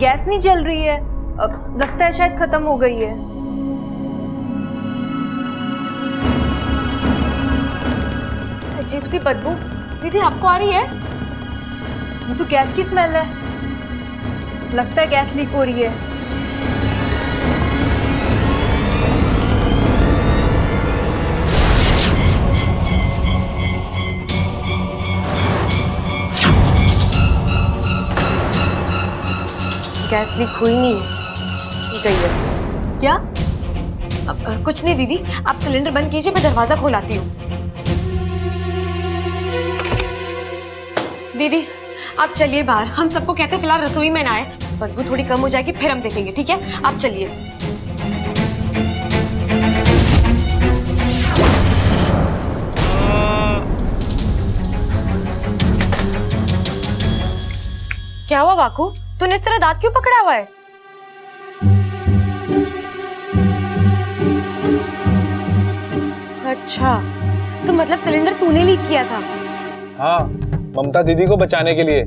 Gas नहीं जल रही है। लगता है शायद खत्म हो गई है। अजीब सी बदबू दीदी आपको आ रही है? ये तो गैस की स्मेल है। लगता है गैस लीक हो रही है। गैस लीक हुई नहीं है, की गई है। क्या? कुछ नहीं दीदी, आप सिलेंडर बंद कीजिए, मैं दरवाजा खोलाती हूँ। दीदी आप चलिए बाहर, हम सबको कहते हैं फिलहाल रसोई में ना आए, बदबू थोड़ी कम हो जाएगी फिर हम देखेंगे, ठीक है? आप चलिए। क्या हुआ वाकू, तूने इस तरह दांत क्यों पकड़ा हुआ है? अच्छा, तो मतलब सिलेंडर तूने लीक किया था? हाँ, ममता दीदी को बचाने के लिए।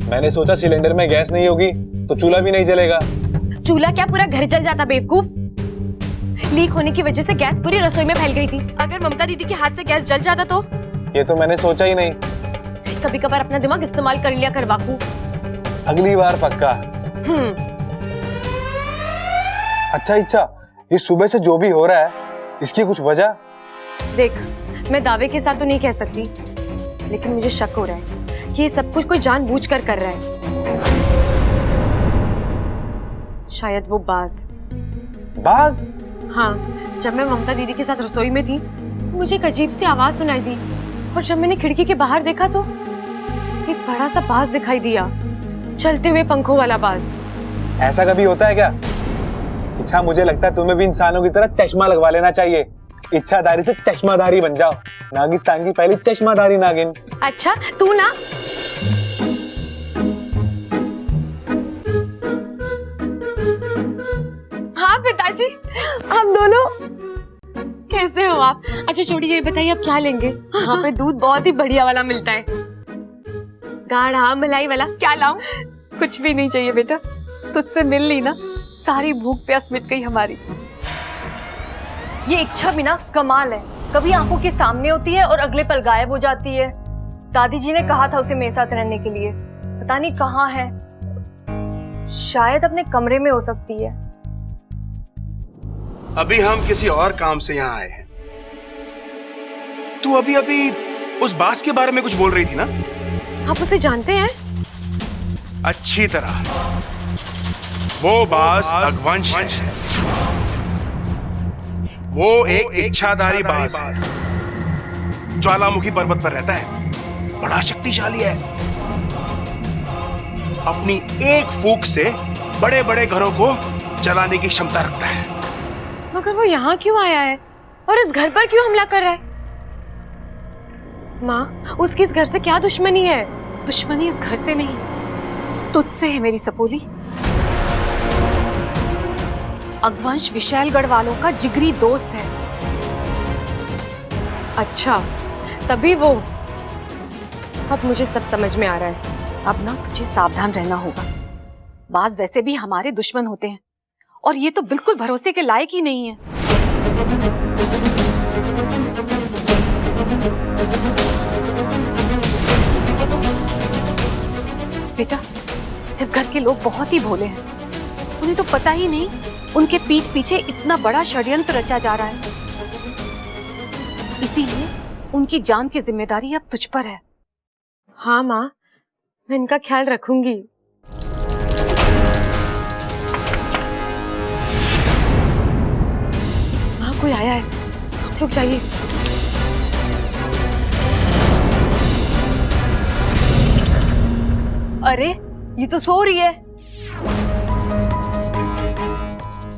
मैंने सोचा सिलेंडर में गैस नहीं होगी तो चूल्हा भी नहीं जलेगा। चूल्हा क्या, पूरा घर जल जाता बेवकूफ। लीक होने की वजह से गैस पूरी रसोई में फैल गई थी। अगर ममता दीदी के हाथ से गैस जल जाता तो? ये तो मैंने सोचा ही नहीं। कभी कभार अपना दिमाग इस्तेमाल कर लिया कर वाकू। अगली बार पक्का। अच्छा इच्छा, ये सुबह से जो भी हो रहा है इसकी कुछ वजह? देख, मैं दावे के साथ तो नहीं कह सकती, लेकिन मुझे शक हो रहा है कि ये सब कुछ कोई जानबूझकर कर रहा है। शायद वो बाज। बाज? हाँ, जब मैं ममता दीदी के साथ रसोई में थी तो मुझे एक अजीब सी आवाज सुनाई दी, और जब मैंने खिड़की के बाहर देखा तो एक बड़ा सा बाज दिखाई दिया, चलते हुए पंखों वाला बाज। ऐसा कभी होता है क्या? इच्छा, मुझे लगता है तुम्हें भी इंसानों की तरह चश्मा लगवा लेना चाहिए। इच्छाधारी से चश्माधारी बन जाओ। नागिस्तान की पहली चश्माधारी नागिन। अच्छा, तू ना। हाँ पिताजी, हम दोनों। कैसे हो आप? अच्छा छोड़िए, ये बताइए आप क्या लेंगे? यहाँ पे दूध बहुत ही बढ़िया वाला मिलता है, गाढ़ा मलाई वाला। क्या लाऊं? कुछ भी नहीं चाहिए बेटा, तुझसे मिल ली ना, सारी भूख प्यास मिट गई हमारी। ये इच्छा भी ना कमाल है, कभी आंखों के सामने होती है और अगले पल गायब हो जाती है। दादी जी ने कहा था उसे मेरे साथ रहने के लिए, पता नहीं कहाँ है। शायद अपने कमरे में हो सकती है। अभी हम किसी और काम से यहाँ आए हैं। तू अभी अभी उस बास के बारे में कुछ बोल रही थी ना? आप उसे जानते हैं? अच्छी तरह। वो बास अगवंश है। वो एक इच्छाधारी बास है, ज्वालामुखी पर्वत पर रहता है, बड़ा शक्तिशाली है। अपनी एक फूंक से बड़े बड़े घरों को जलाने की क्षमता रखता है। मगर वो यहाँ क्यों आया है और इस घर पर क्यों हमला कर रहा है? माँ, उसकी इस घर से क्या दुश्मनी है? दुश्मनी इस घर से नहीं, तुझसे है मेरी सपोली। अगवंश विशालगढ़ वालों का जिगरी दोस्त है। अच्छा, तभी वो। अब मुझे सब समझ में आ रहा है। अब ना तुझे सावधान रहना होगा। बाज वैसे भी हमारे दुश्मन होते हैं, और ये तो बिल्कुल भरोसे के लायक ही नहीं है। बेटा, इस घर के लोग बहुत ही भोले हैं। उन्हें तो पता ही नहीं उनके पीठ पीछे इतना बड़ा षड्यंत्र रचा जा रहा है। इसीलिए उनकी जान की जिम्मेदारी अब तुझ पर है। हाँ माँ, मैं इनका ख्याल रखूंगी। माँ, कोई आया है, आप लोग जाइए। अरे, ये तो सो रही है।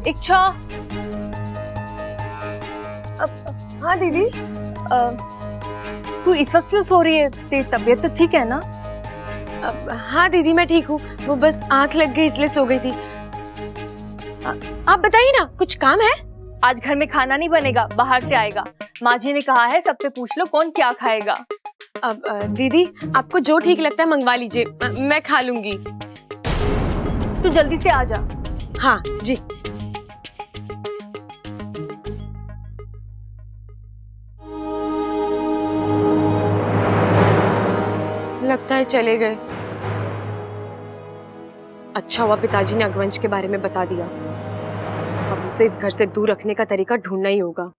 इच्छा। हाँ दीदी, तू इस वक्त क्यों सो रही है? तेरी तबीयत तो ठीक है ना? हाँ दीदी, मैं ठीक हूँ, वो बस आंख लग गई इसलिए सो गई थी। आप बताइए ना, कुछ काम है? आज घर में खाना नहीं बनेगा, बाहर से आएगा। माँ जी ने कहा है सबसे पूछ लो कौन क्या खाएगा। अब दीदी, आपको जो ठीक लगता है मंगवा लीजिए, मैं खा लूंगी। तू जल्दी से आ जा। हाँ जी। लगता है चले गए। अच्छा हुआ पिताजी ने अगवंश के बारे में बता दिया। अब उसे इस घर से दूर रखने का तरीका ढूंढना ही होगा।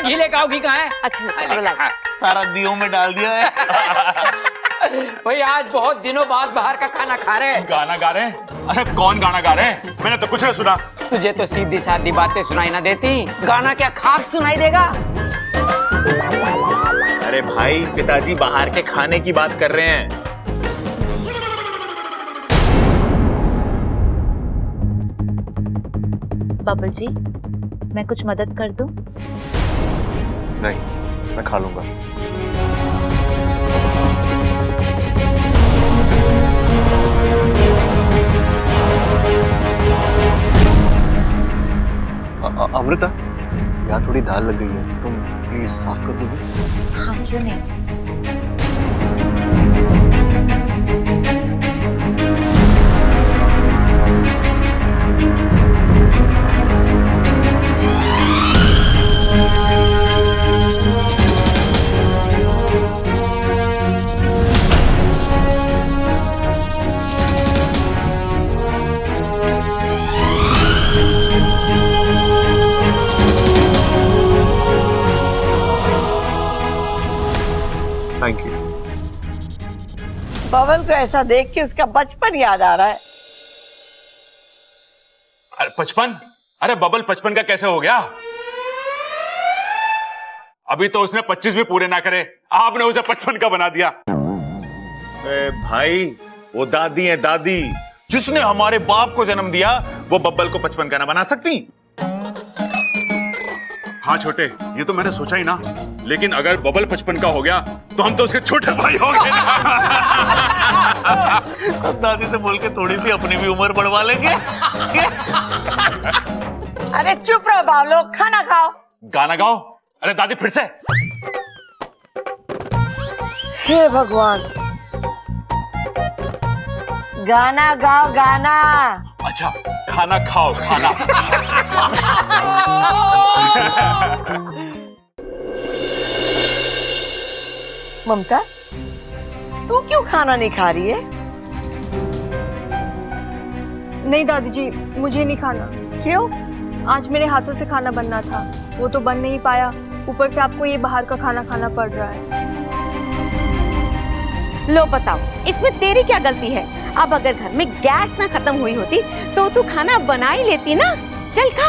गीले काव घी कहाँ है? अच्छा सारा दियों में डाल दिया है। भाई आज बहुत दिनों बाद बाहर का खाना खा रहे हैं। गाना गा रहे हैं? अरे कौन गाना गा रहे हैं? मैंने तो कुछ नहीं सुना। तुझे तो सीधी सादी बातें सुनाई ना देती, गाना क्या खाक सुनाई देगा? अरे भाई पिताजी बाहर के खाने की बात कर रहे हैं। बबल जी, मैं कुछ मदद कर दूं? नहीं, मैं खा लूंगा। अमृता, यहाँ थोड़ी दाल लग गई है, तुम प्लीज साफ कर दोगे? हाँ, क्यों नहीं। Thank you. बबल को ऐसा देख के उसका बचपन याद आ रहा है। अरे बचपन? अरे बबल बचपन का कैसे हो गया? अभी तो उसने 25 भी पूरे ना करे, आपने उसे 55 का बना दिया। अरे भाई वो दादी है दादी, जिसने हमारे बाप को जन्म दिया वो बब्बल को 55 का ना बना सकती? हाँ छोटे, ये तो मैंने सोचा ही ना, लेकिन अगर बबल 55 का हो गया तो हम तो उसके छोटे भाई हो गए। अब दादी से बोल के थोड़ी सी अपनी भी उम्र बढ़वा लेंगे। अरे चुप रहो बाबलो, खाना खाओ। गाना गाओ। अरे दादी फिर से। हे भगवान, गाना गाओ गाना। अच्छा, खाना खाओ खाना। ममता, तू क्यों खाना नहीं खा रही है? नहीं दादी जी, मुझे नहीं खाना। क्यों? आज मेरे हाथों से खाना बनना था, वो तो बन नहीं पाया। ऊपर से आपको ये बाहर का खाना खाना पड़ रहा है। लो बताओ, इसमें तेरी क्या गलती है? अब अगर घर में गैस ना खत्म हुई होती तो तू खाना बना ही लेती ना। चल खा।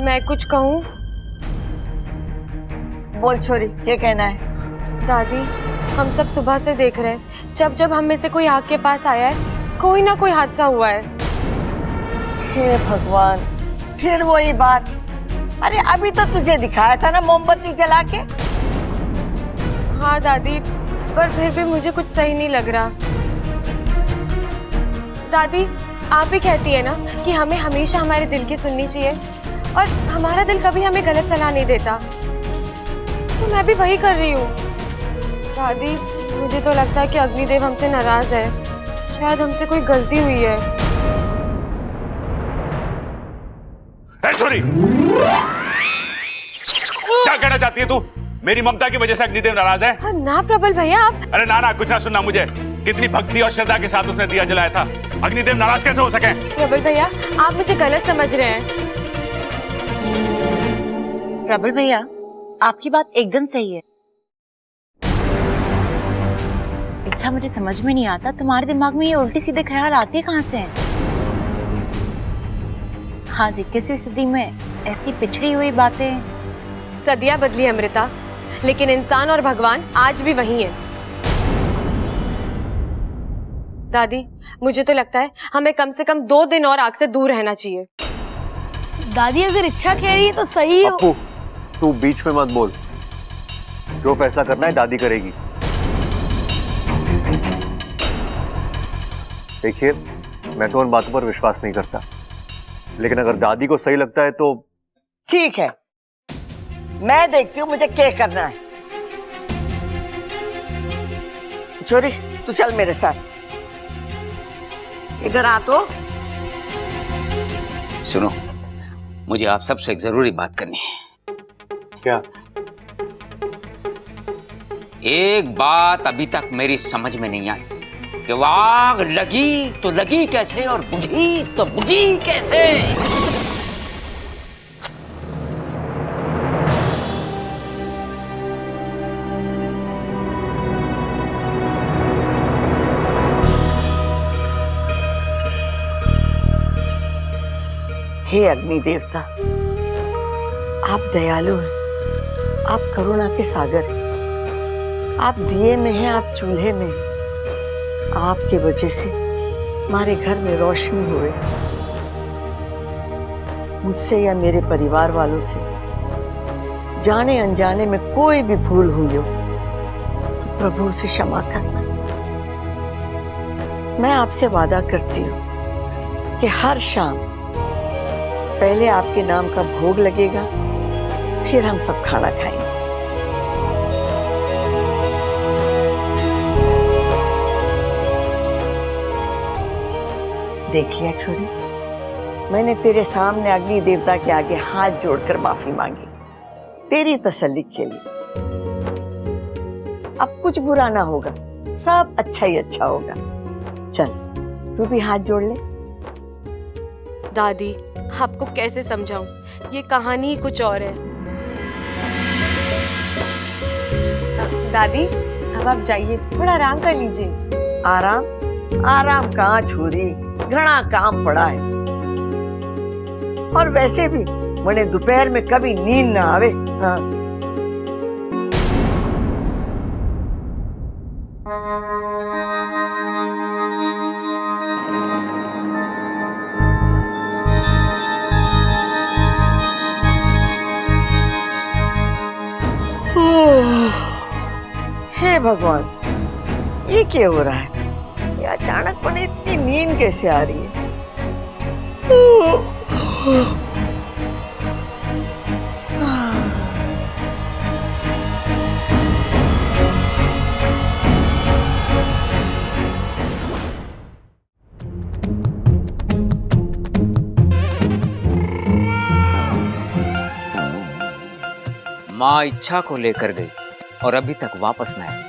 मैं कुछ कहूँ? बोल छोरी, क्या कहना है? दादी, हम सब सुबह से देख रहे हैं, जब जब हम में से कोई आग के पास आया है, कोई ना कोई हादसा हुआ है। हे भगवान, फिर वही बात। अरे अभी तो तुझे दिखाया था ना मोमबत्ती जला के। हाँ दादी, पर फिर भी मुझे कुछ सही नहीं लग रहा। दादी, आप ही कहती है ना कि हमें हमेशा हमारे दिल की सुननी चाहिए, और हमारा दिल कभी हमें गलत सलाह नहीं देता, तो मैं भी वही कर रही हूँ। दादी, मुझे तो लगता है कि अग्निदेव हमसे नाराज है। शायद हमसे कोई गलती हुई है। छोरी, क्या कहना चाहती है तू? मेरी ममता की वजह से अग्निदेव नाराज है? हाँ, ना प्रबल भैया, आप। अरे ना ना, कुछ ना सुनना मुझे। कितनी भक्ति और श्रद्धा के साथ उसने दिया जलाया था, अग्निदेव नाराज कैसे हो सके? प्रबल भैया, आप मुझे गलत समझ रहे हैं। प्रबल भैया, आपकी बात एकदम सही है। अच्छा, मुझे समझ में नहीं आता तुम्हारे दिमाग में ये उल्टी सीधे ख्याल आते कहाँ से हैं? हाँ जी, किसी स्थिति में ऐसी पिछड़ी हुई बातें। सदियां बदली अमृता, लेकिन इंसान और भगवान आज भी वही है। दादी, मुझे तो लगता है हमें कम से कम 2 दिन और आग से दूर रहना चाहिए। दादी अगर इच्छा कह रही है तो सही हो। पप्पू, तू बीच में मत बोल। जो फैसला करना है दादी करेगी। देखिए, मैं तो उन बातों पर विश्वास नहीं करता, लेकिन अगर दादी को सही लगता है तो ठीक है, मैं देखती हूँ मुझे क्या करना है। छोरी, तू चल मेरे साथ। इधर आ तो। सुनो, मुझे आप सबसे एक जरूरी बात करनी है। क्या? एक बात अभी तक मेरी समझ में नहीं आई कि वो आग लगी तो लगी कैसे और बुझी तो बुझी कैसे। हे अग्नि देवता, आप दयालु हैं, आप करुणा के सागर हैं। आप दिए में हैं, आप चूल्हे में हैं। आपके वजह से हमारे घर में रोशनी हुए। मुझसे या मेरे परिवार वालों से जाने अनजाने में कोई भी भूल हुई हो तो प्रभु उसे क्षमा करना। मैं आपसे वादा करती हूँ कि हर शाम पहले आपके नाम का भोग लगेगा, फिर हम सब खाना खाएंगे। देख लिया छोरी, मैंने तेरे सामने अग्नि देवता के आगे हाथ जोड़कर माफी मांगी, तेरी तसल्ली के लिए। अब कुछ बुरा ना होगा, सब अच्छा ही अच्छा होगा। चल तू भी हाथ जोड़ ले। दादी, आपको कैसे समझाऊं, ये कहानी ही कुछ और है। दादी, अब आप जाइए, थोड़ा आराम कर लीजिए। आराम आराम कहाँ छोरी, घना काम पड़ा है। और वैसे भी मुझे दोपहर में कभी नींद ना आवे। हाँ। हे भगवान, ये क्या हो रहा है? ये अचानक मुझे इतनी नींद कैसे आ रही है? माँ इच्छा को लेकर गई और अभी तक वापस न आई।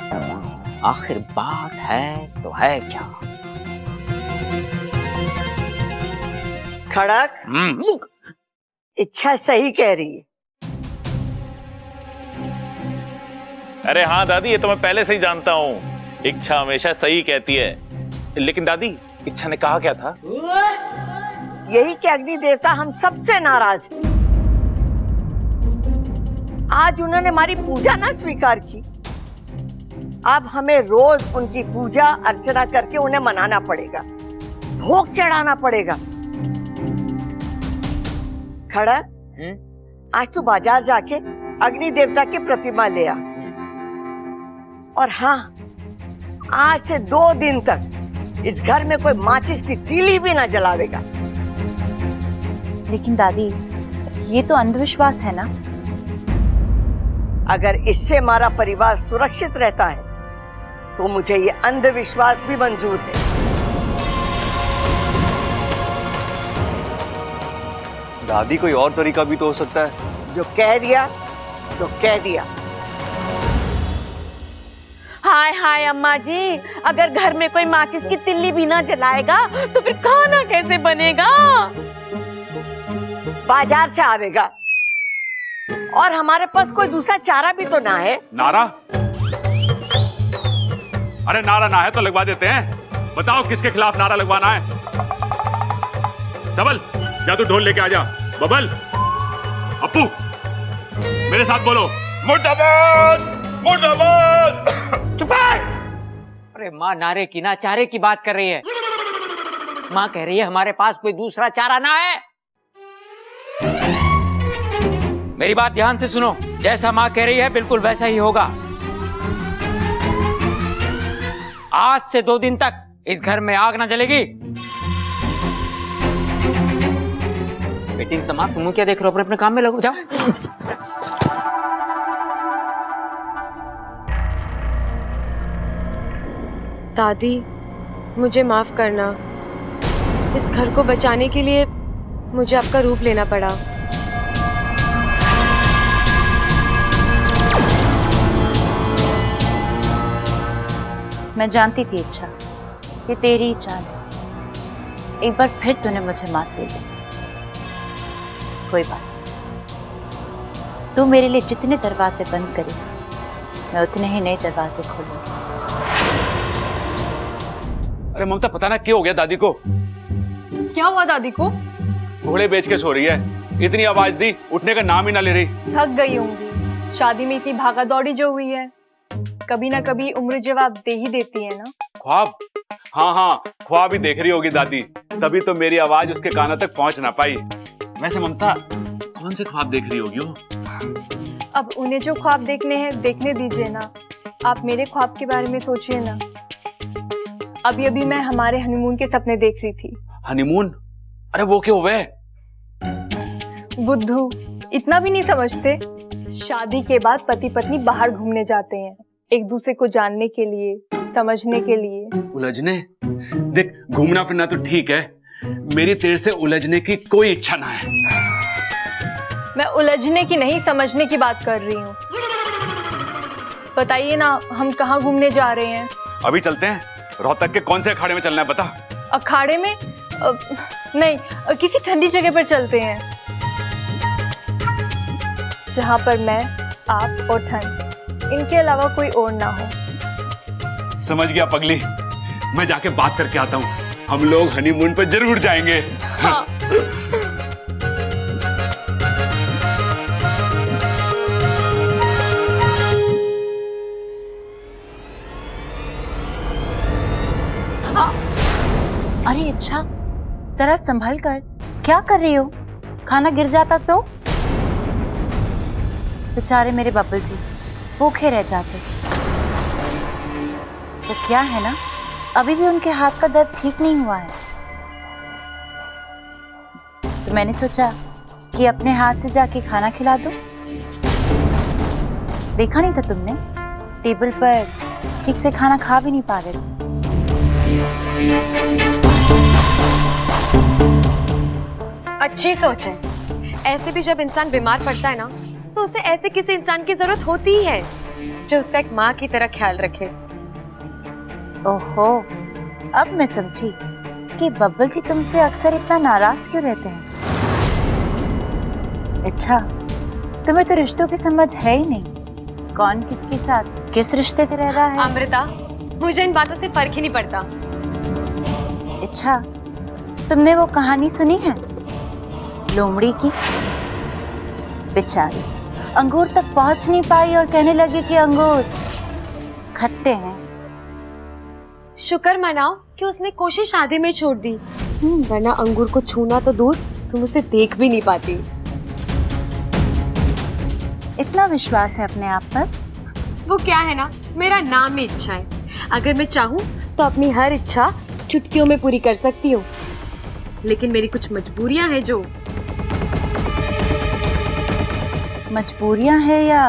आखिर बात है तो है क्या? खड़क, इच्छा सही कह रही है। अरे हाँ दादी, ये तो मैं पहले से ही जानता हूँ। इच्छा हमेशा सही कहती है। लेकिन दादी, इच्छा ने कहा क्या था? यही कि अग्नि देवता हम सबसे नाराज हैं। आज उन्होंने हमारी पूजा ना स्वीकार की, अब हमें रोज उनकी पूजा अर्चना करके उन्हें मनाना पड़ेगा, भोग चढ़ाना पड़ेगा। खड़क, आज तू बाजार जाके अग्नि देवता की प्रतिमा ले आ। और हाँ, आज से 2 दिन तक इस घर में कोई माचिस की तीली भी ना जलावेगा। लेकिन दादी, ये तो अंधविश्वास है ना? अगर इससे हमारा परिवार सुरक्षित रहता है तो मुझे ये अंधविश्वास भी मंजूर है। दादी, कोई और तरीका भी तो हो सकता है। जो कह दिया तो कह दिया। हाय हाय अम्मा जी, अगर घर में कोई माचिस की तिल्ली भी ना जलाएगा तो फिर खाना कैसे बनेगा? बाजार से आवेगा और हमारे पास कोई दूसरा चारा भी तो ना है। नारा? अरे नारा ना है तो लगवा देते हैं। बताओ किसके खिलाफ नारा लगवाना है? सबल, जा तू ढोल लेके आ जा। बबल, अप्पू, मेरे साथ बोलो, मुर्दाबाद मुर्दाबाद। चुप है। अरे माँ नारे की ना चारे की बात कर रही है। माँ कह रही है हमारे पास कोई दूसरा चारा ना है। मेरी बात ध्यान से सुनो, जैसा माँ कह रही है बिल्कुल वैसा ही होगा। आज से 2 दिन तक इस घर में आग ना जलेगी। मीटिंग समाप्त। तुम क्या देख रहे हो? अपने अपने काम में लगो, जाओ। दादी, मुझे माफ करना। इस घर को बचाने के लिए मुझे आपका रूप लेना पड़ा। मैं जानती थी इच्छा, ये तेरी ही चाल है। एक बार फिर तूने मुझे मात दे दी। कोई बात नहीं। तू मेरे लिए जितने दरवाजे बंद करेगी, मैं उतने ही नए दरवाजे खोलूंगी। अरे ममता, पता ना क्या हो गया दादी को। क्या हुआ दादी को? घोड़े बेच के सो रही है। इतनी आवाज दी, उठने का नाम ही ना ले रही। थक गई होंगी। शादी में इतनी भागा दौड़ी जो हुई है, कभी ना कभी उम्र जवाब दे ही देती है ना। ख्वाब? हाँ हाँ, ख्वाब ही देख रही होगी दादी, तभी तो मेरी आवाज उसके कानों तक पहुंच ना पाई। वैसे ममता, कौन से ख्वाब देख रही होगी वो? अब उन्हें जो ख्वाब देखने हैं देखने दीजिए ना। आप मेरे ख्वाब के बारे में सोचिए ना। अभी अभी मैं हमारे हनीमून के सपने देख रही थी। हनीमून? अरे वो क्या हुआ है? बुद्धू, इतना भी नहीं समझते? शादी के बाद पति पत्नी बाहर घूमने जाते हैं, एक दूसरे को जानने के लिए, समझने के लिए। उलझने? देख, घूमना फिरना तो ठीक है, मेरी तेरे से उलझने की कोई इच्छा ना है। मैं उलझने की नहीं, समझने की बात कर रही हूँ। बताइए ना, हम कहाँ घूमने जा रहे हैं? अभी चलते हैं। रोहतक के कौन से अखाड़े में चलना है बता। अखाड़े में? नहीं, किसी ठंडी जगह पर चलते हैं, जहाँ पर मैं, आप और ठंड, इनके अलावा कोई और ना हो। समझ गया पगली, मैं जाके बात करके आता हूँ। हम लोग हनीमून पर जरूर जाएंगे। हाँ। अरे अच्छा, जरा संभल कर। क्या कर रही हो? खाना गिर जाता तो? बेचारे मेरे बब्बल जी भूखे रह जाते। तो क्या है ना, अभी भी उनके हाथ का दर्द ठीक नहीं हुआ है। तो मैंने सोचा कि अपने हाथ से जाके खाना खिला दूं। देखा नहीं था तुमने, टेबल पर ठीक से खाना खा भी नहीं पा रहे थे। अच्छी सोच है। ऐसे भी जब इंसान बीमार पड़ता है ना, तो उसे ऐसे किसी इंसान की जरूरत होती ही है जो उसका एक माँ की तरह ख्याल रखे। ओहो, अब मैं समझी कि बब्बल जी तुमसे अक्सर इतना नाराज क्यों रहते हैं। अच्छा, तुम्हें तो रिश्तों की समझ है ही नहीं। कौन किसके साथ किस रिश्ते से रह रहा है। अमृता, मुझे इन बातों से फर्क ही नहीं पड़ता। अच्छा, तुमने वो कहानी सुनी है लोमड़ी की? बेचारी अंगूर तक पहुंच नहीं पाई और कहने लगी कि अंगूर खट्टे हैं। शुक्र मनाओ कि उसने कोशिश आधे में छोड़ दी, वरना अंगूर को छूना तो दूर, तुम उसे देख भी नहीं पाती। इतना विश्वास है अपने आप पर? वो क्या है ना, मेरा नाम ही इच्छा है। अगर मैं चाहूँ तो अपनी हर इच्छा चुटकियों में पूरी कर सकती हूँ, लेकिन मेरी कुछ मजबूरियां हैं। जो मजबूरियां हैं या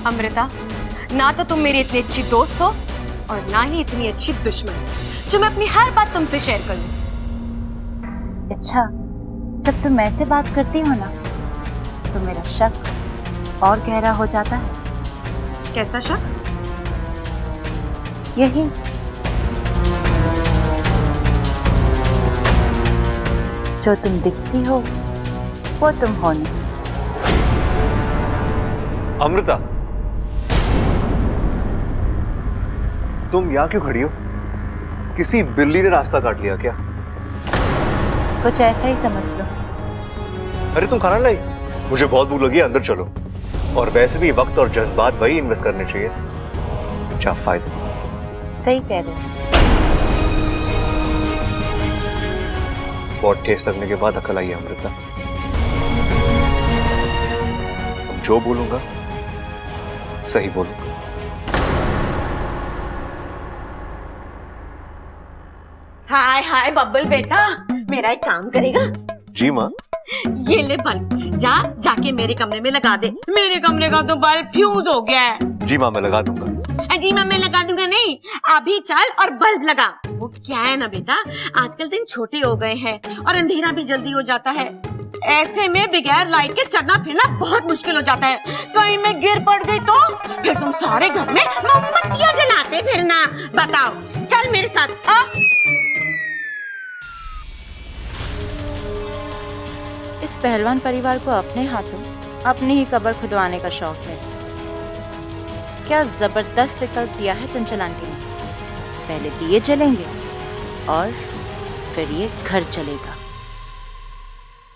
अमृता, ना तो तुम मेरी इतनी अच्छी दोस्त हो और ना ही इतनी अच्छी दुश्मन जो मैं अपनी हर बात तुमसे शेयर करूं। अच्छा, जब तुम ऐसे बात करती हो ना, तो मेरा शक और गहरा हो जाता है। कैसा शक? यही, जो तुम दिखती हो वो तुम हो नहीं। अमृता, तुम यहाँ क्यों खड़ी हो? किसी बिल्ली ने रास्ता काट लिया क्या? कुछ ऐसा ही समझ लो। अरे तुम खाना लाई? मुझे बहुत भूख लगी है, अंदर चलो। और वैसे भी वक्त और जज्बात वही इन्वेस्ट करने चाहिए जहाँ फायदे। सही कह रहे हो। बहुत ठेस लगने के बाद अकल आई है अमृता। जो बोलूंगा सही बोलूंगा। हाय हाय बब्बल बेटा, मेरा एक काम करेगा? जी माँ। ये ले बल्ब, जाके मेरे कमरे में लगा दे। मेरे कमरे का तो बल्ब फ्यूज हो गया है। जी माँ, मैं लगा दूंगा। जी माँ, मैं लगा दूंगा नहीं, अभी चल और बल्ब लगा। वो क्या है ना बेटा, आजकल दिन छोटे हो गए हैं और अंधेरा भी जल्दी हो जाता है। ऐसे में बगैर लाइट के चलना फिरना बहुत मुश्किल हो जाता है। कहीं मैं गिर पड़ गई तो फिर तुम सारे घर में मोमबत्तियां जलाते फिरना। बताओ, चल मेरे साथ। इस पहलवान परिवार को अपने हाथों अपनी ही कब्र खुदवाने का शौक है। क्या जबरदस्त विकल्प दिया है चंचल आंटी ने। पहले दिए जलेंगे और फिर ये घर चलेगा।